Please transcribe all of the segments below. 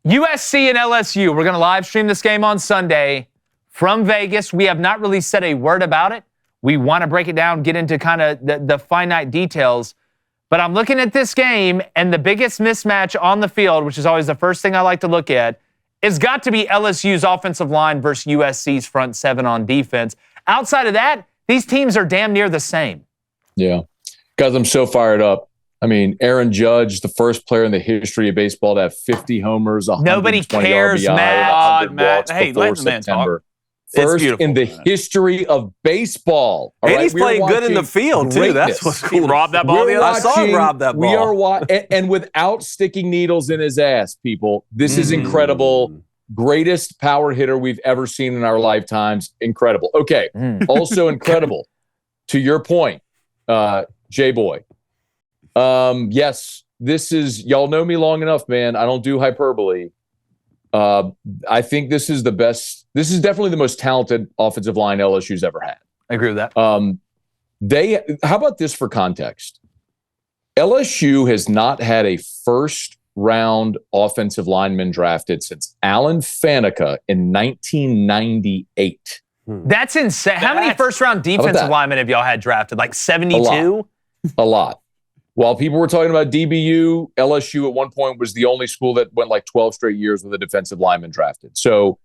USC and LSU. We're going to live stream this game on Sunday from Vegas. We have not really said a word about it. We want to break it down, get into kind of the finite details. But I'm looking at this game, and the biggest mismatch on the field, which is always the first thing I like to look at, has got to be LSU's offensive line versus USC's front seven on defense. Outside of that, these teams are damn near the same. Yeah. Guys, I'm so fired up. I mean, Aaron Judge, the first player in the history of baseball to have 50 homers, 120 Nobody cares, RBI, Matt. Matt. Hey, let the man talk. First in the history of baseball. All and right? He's playing good in the field, too. That's what's cool. He robbed that ball. I saw him rob that ball. We are and without sticking needles in his ass, people. This is incredible. Greatest power hitter we've ever seen in our lifetimes. Incredible. Okay. Also incredible. To your point, J-Boy. Yes, this is, y'all know me long enough, man. I don't do hyperbole. I think this is the best. This is definitely the most talented offensive line LSU's ever had. I agree with that. How about this for context? LSU has not had a first-round offensive lineman drafted since Alan Faneca in 1998. That's insane. How many first-round defensive linemen have y'all had drafted? Like 72? A lot. While people were talking about DBU, LSU at one point was the only school that went like 12 straight years with a defensive lineman drafted. So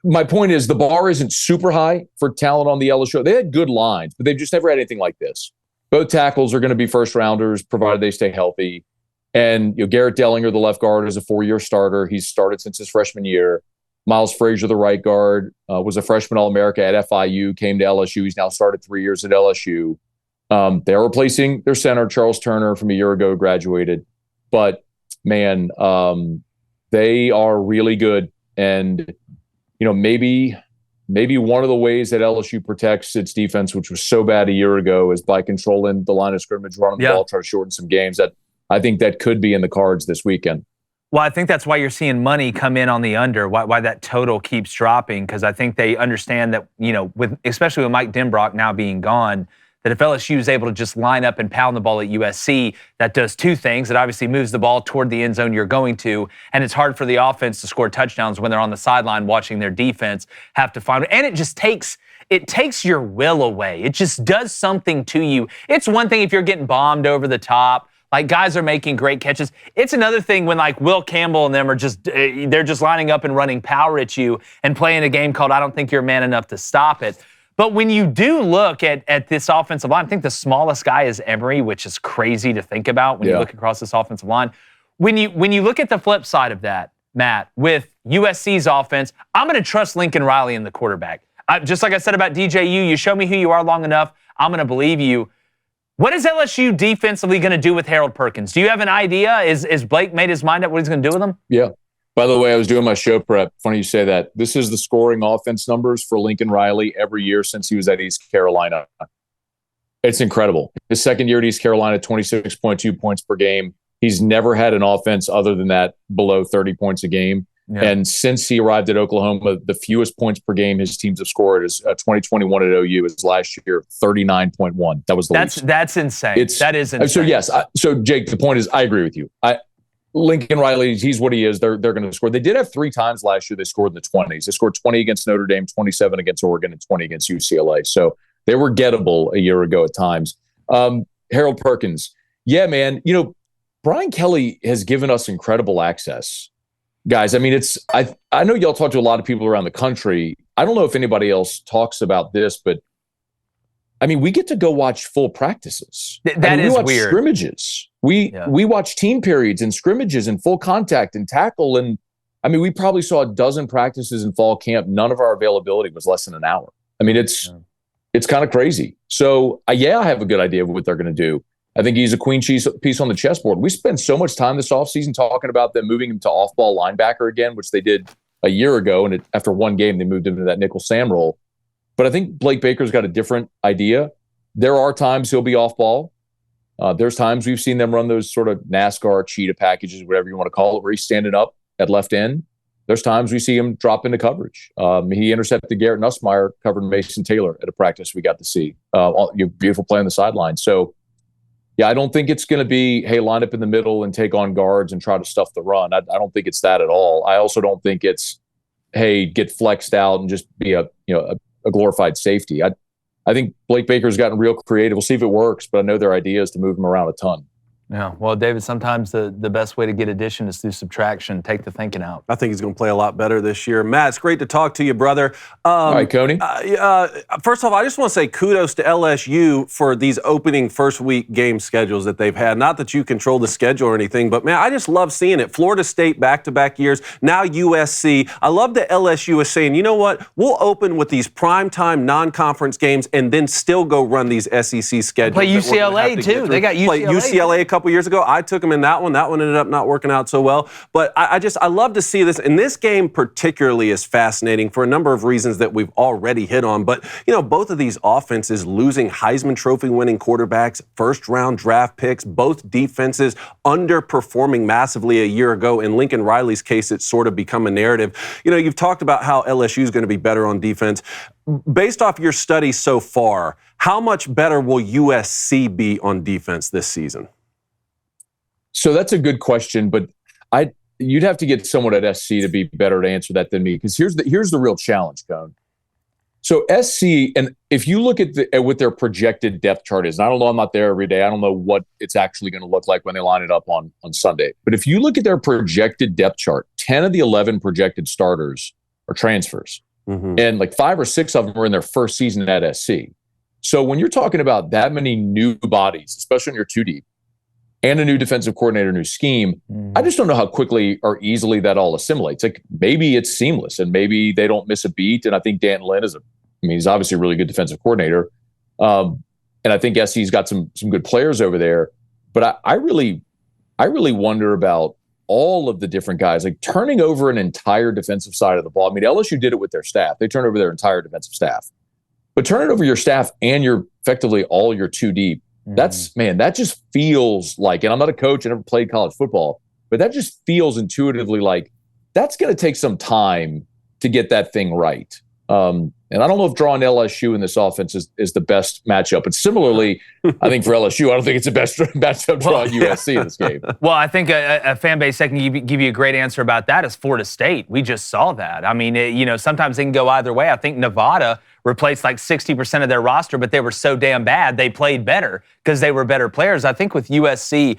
my point is the bar isn't super high for talent on the LSU. They had good lines, but they've just never had anything like this. Both tackles are going to be first-rounders, provided they stay healthy. And Garrett Dellinger, the left guard, is a 4-year starter. He's started since his freshman year. Miles Frazier, the right guard, was a freshman All-America at FIU, came to LSU. He's now started 3 years at LSU. They're replacing their center, Charles Turner, from a year ago, graduated. But, man, they are really good. And, maybe one of the ways that LSU protects its defense, which was so bad a year ago, is by controlling the line of scrimmage, running the ball, try to shorten some games. That I think that could be in the cards this weekend. Well, I think that's why you're seeing money come in on the under, why that total keeps dropping, because I think they understand that, especially with Mike Denbrock now being gone, that if LSU is able to just line up and pound the ball at USC, that does two things. It obviously moves the ball toward the end zone you're going to, and it's hard for the offense to score touchdowns when they're on the sideline watching their defense have to find it. And it just takes your will away. It just does something to you. It's one thing if you're getting bombed over the top, like guys are making great catches. It's another thing when like Will Campbell and them are they're just lining up and running power at you and playing a game called I don't think you're man enough to stop it. But when you do look at this offensive line, I think the smallest guy is Emery, which is crazy to think about when you look across this offensive line. When you look at the flip side of that, Matt, with USC's offense, I'm going to trust Lincoln Riley in the quarterback. Just like I said about DJU, you show me who you are long enough, I'm going to believe you. What is LSU defensively going to do with Harold Perkins? Do you have an idea? Is Blake made his mind up what he's going to do with him? Yeah. By the way, I was doing my show prep. Funny you say that. This is the scoring offense numbers for Lincoln Riley every year since he was at East Carolina. It's incredible. His second year at East Carolina, 26.2 points per game. He's never had an offense other than that below 30 points a game. Yeah. And since he arrived at Oklahoma, the fewest points per game his teams have scored is 2021 at OU. Is last year 39.1. That was the least. That's insane. That is insane. So yes. So Jake, the point is, I agree with you. Lincoln Riley, he's what he is. They're going to score. They did have 3 times last year they scored in the 20s. They scored 20 against Notre Dame, 27 against Oregon, and 20 against UCLA. So they were gettable a year ago at times. Harold Perkins. Yeah, man. Brian Kelly has given us incredible access. Guys, I mean, I know y'all talk to a lot of people around the country. I don't know if anybody else talks about this, but I mean, we get to go watch full practices. We watch weird. Scrimmages. We watch team periods and scrimmages and full contact and tackle. And I mean, we probably saw a dozen practices in fall camp. None of our availability was less than an hour. I mean, it's kind of crazy. So I have a good idea of what they're going to do. I think he's a queen piece on the chessboard. We spent so much time this offseason talking about them moving him to off-ball linebacker again, which they did a year ago. And after one game, they moved him to that nickel Sam role. But I think Blake Baker's got a different idea. There are times he'll be off-ball. There's times we've seen them run those sort of NASCAR cheetah packages, whatever you want to call it, where he's standing up at left end. There's times we see him drop into coverage. He intercepted Garrett Nussmeier, covered Mason Taylor at a practice we got to see. Beautiful play on the sideline. So Yeah, I don't think it's going to be, hey, line up in the middle and take on guards and try to stuff the run. I don't think it's that at all. I also don't think it's, hey, get flexed out and just be a glorified safety. I think Blake Baker's gotten real creative. We'll see if it works, but I know their idea is to move him around a ton. Yeah, well, David, sometimes the best way to get addition is through subtraction. Take the thinking out. I think he's going to play a lot better this year. Matt, it's great to talk to you, brother. All right, Coney. First off, I just want to say kudos to LSU for these opening first week game schedules that they've had. Not that you control the schedule or anything, but, man, I just love seeing it. Florida State back-to-back years, now USC. I love that LSU is saying, you know what, we'll open with these primetime non-conference games and then still go run these SEC schedules. Play UCLA, too. They got UCLA. Play UCLA a couple years ago. I took them in that one. That one ended up not working out so well. But I love to see this. And this game particularly is fascinating for a number of reasons that we've already hit on. But, both of these offenses losing Heisman Trophy winning quarterbacks, first round draft picks, both defenses underperforming massively a year ago. In Lincoln Riley's case, it's sort of become a narrative. You've talked about how LSU is going to be better on defense. Based off your study so far, how much better will USC be on defense this season? So that's a good question, but you'd have to get someone at SC to be better to answer that than me, because here's the real challenge, Cone. So SC, and if you look at what their projected depth chart is, and I don't know, I'm not there every day. I don't know what it's actually going to look like when they line it up on Sunday. But if you look at their projected depth chart, 10 of the 11 projected starters are transfers. Mm-hmm. And like 5 or 6 of them are in their first season at SC. So when you're talking about that many new bodies, especially when you're too deep, and a new defensive coordinator, new scheme, I just don't know how quickly or easily that all assimilates. Like, maybe it's seamless and maybe they don't miss a beat. And I think Dan Lynn he's obviously a really good defensive coordinator. And I think SC's got some good players over there. But I really wonder about all of the different guys, like turning over an entire defensive side of the ball. I mean, LSU did it with their staff. They turned over their entire defensive staff. But turning over your staff and you're effectively all your too deep, that just feels like, and I'm not a coach, I never played college football, but that just feels intuitively like that's going to take some time to get that thing right. And I don't know if drawing LSU in this offense is the best matchup. But similarly, I think for LSU, I don't think it's the best matchup drawing USC in this game. Well, I think a fan base that can give you a great answer about that is Florida State. We just saw that. I mean, sometimes they can go either way. I think Nevada replaced like 60% of their roster, but they were so damn bad they played better because they were better players. I think with USC,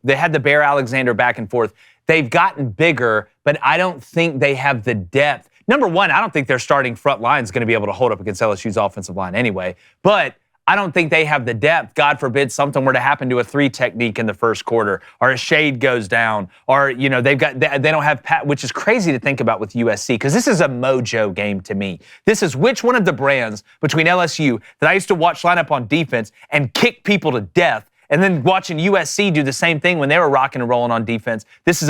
they had the Bear Alexander back and forth. They've gotten bigger, but I don't think they have the depth. Number one, I don't think their starting front line is going to be able to hold up against LSU's offensive line anyway. But I don't think they have the depth. God forbid something were to happen to a 3 technique in the first quarter, or a shade goes down, or they don't have which is crazy to think about with USC, because this is a mojo game to me. This is which one of the brands between LSU that I used to watch line up on defense and kick people to death, and then watching USC do the same thing when they were rocking and rolling on defense. This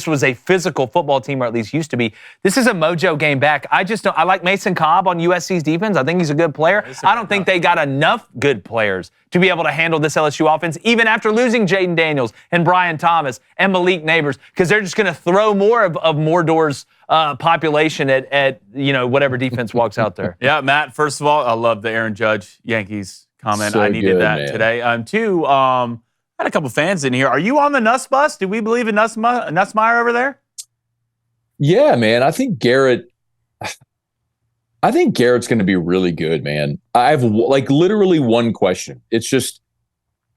was a physical football team, or at least used to be. This is a mojo game back. I like Mason Cobb on USC's defense. I think he's a good player. I don't think they got enough good players to be able to handle this LSU offense, even after losing Jaden Daniels and Brian Thomas and Malik Neighbors, because they're just going to throw more of Mordor's population at whatever defense walks out there. Yeah, Matt, first of all, I love the Aaron Judge Yankees comment. So I needed good, that man. today. Two, I had a couple fans in here. Are you on the Nuss bus? Do we believe in Nussmeier over there? Yeah, man. I think Garrett's going to be really good, man. I have literally one question. It's just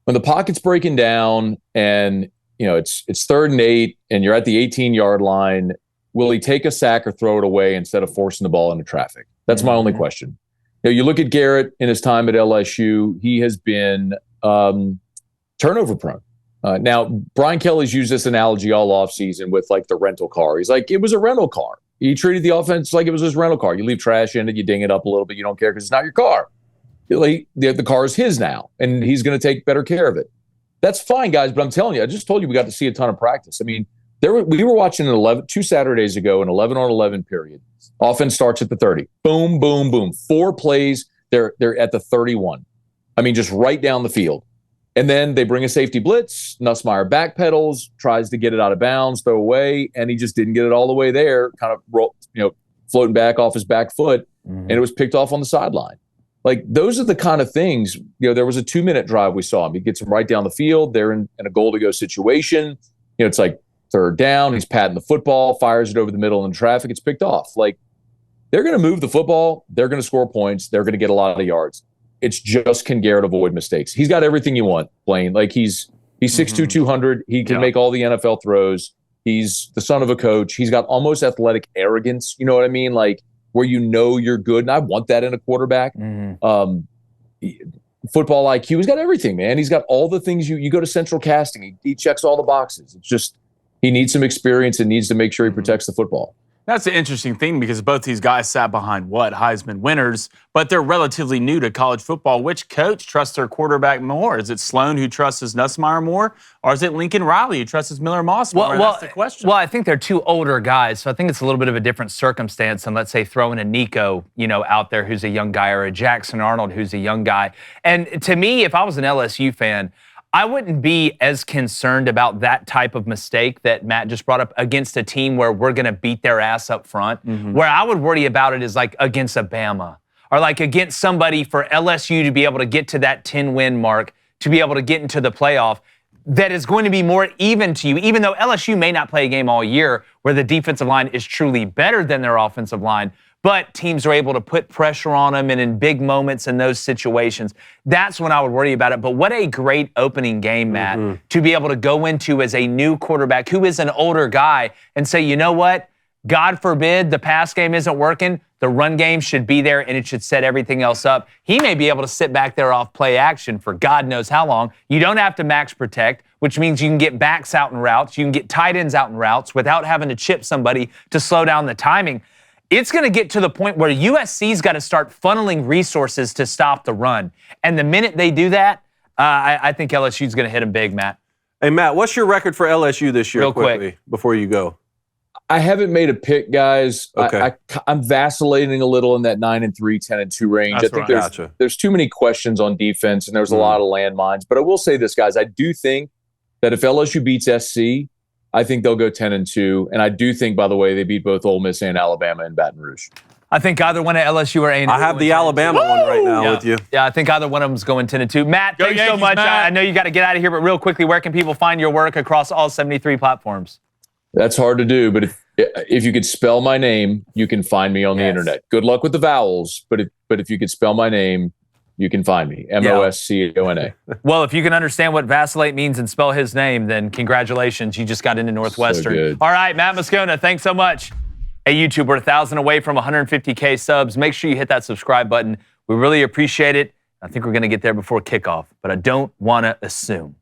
when the pocket's breaking down and it's 3rd and 8 and you're at the 18-yard line, will he take a sack or throw it away instead of forcing the ball into traffic? That's my only question. You look at Garrett in his time at LSU, he has been turnover prone. Now, Brian Kelly's used this analogy all offseason with like the rental car. He's like, it was a rental car. He treated the offense like it was his rental car. You leave trash in it, you ding it up a little bit, you don't care because it's not your car. The car is his now, and he's going to take better care of it. That's fine, guys, but I'm telling you, I just told you we got to see a ton of practice. I mean, we were watching 2 Saturdays ago, an 11-on-11 period. Offense starts at the 30. Boom, boom, boom. 4 plays, they're at the 31. I mean, just right down the field. And then they bring a safety blitz. Nussmeier backpedals, tries to get it out of bounds, throw away, and he just didn't get it all the way there, kind of floating back off his back foot, and it was picked off on the sideline. Like, those are the kind of things, there was a 2-minute drive we saw him. He gets him right down the field. They're in a goal-to-go situation. It's like third down. He's patting the football, fires it over the middle in traffic. It's picked off. Like, they're going to move the football. They're going to score points. They're going to get a lot of yards. It's just, can Garrett avoid mistakes? He's got everything you want, Blaine. Like, he's 6'2", 200. He can make all the NFL throws. He's the son of a coach. He's got almost athletic arrogance. You know what I mean? Like, where you're good. And I want that in a quarterback. Football IQ. He's got everything, man. He's got all the things you go to central casting. He checks all the boxes. It's just, he needs some experience and needs to make sure he protects the football. That's an interesting thing because both these guys sat behind Heisman winners, but they're relatively new to college football. Which coach trusts their quarterback more? Is it Sloan who trusts his Nussmeier more, or is it Lincoln Riley who trusts his Miller Moss more? That's the question. Well, I think they're two older guys, so I think it's a little bit of a different circumstance than, let's say, throwing a Nico, out there who's a young guy, or a Jackson Arnold who's a young guy. And to me, if I was an LSU fan, I wouldn't be as concerned about that type of mistake that Matt just brought up against a team where we're going to beat their ass up front. Where I would worry about it is like against Alabama, or like against somebody for LSU to be able to get to that 10-win mark, to be able to get into the playoff, that is going to be more even to you, even though LSU may not play a game all year where the defensive line is truly better than their offensive line. But teams are able to put pressure on them, and in big moments in those situations, that's when I would worry about it. But what a great opening game, Matt, to be able to go into as a new quarterback who is an older guy and say, you know what? God forbid the pass game isn't working. The run game should be there, and it should set everything else up. He may be able to sit back there off play action for God knows how long. You don't have to max protect, which means you can get backs out in routes. You can get tight ends out in routes without having to chip somebody to slow down the timing. It's going to get to the point where USC's got to start funneling resources to stop the run. And the minute they do that, I think LSU's going to hit them big, Matt. Hey, Matt, what's your record for LSU this year? Real quick, before you go. I haven't made a pick, guys. Okay. I'm vacillating a little in that 9-3, 10-2 range. That's I think there's too many questions on defense, and there's a lot of landmines. But I will say this, guys. I do think that if LSU beats SC, I think they'll go 10-2, and I do think, by the way, they beat both Ole Miss and Alabama in Baton Rouge. I think either one of LSU or A&M. I have the Alabama one right now with you. Yeah, I think either one of them's going 10-2. Matt, Go thanks so Yankees, much. Matt. I know you got to get out of here, but real quickly, where can people find your work across all 73 platforms? That's hard to do, but if you could spell my name, you can find me on the internet. Good luck with the vowels, but if you could spell my name, you can find me. Moscona. Well, if you can understand what vacillate means and spell his name, then congratulations. You just got into Northwestern. So all right, Matt Moscona, thanks so much. Hey, YouTube, we're 1,000 away from 150K subs. Make sure you hit that subscribe button. We really appreciate it. I think we're going to get there before kickoff, but I don't want to assume.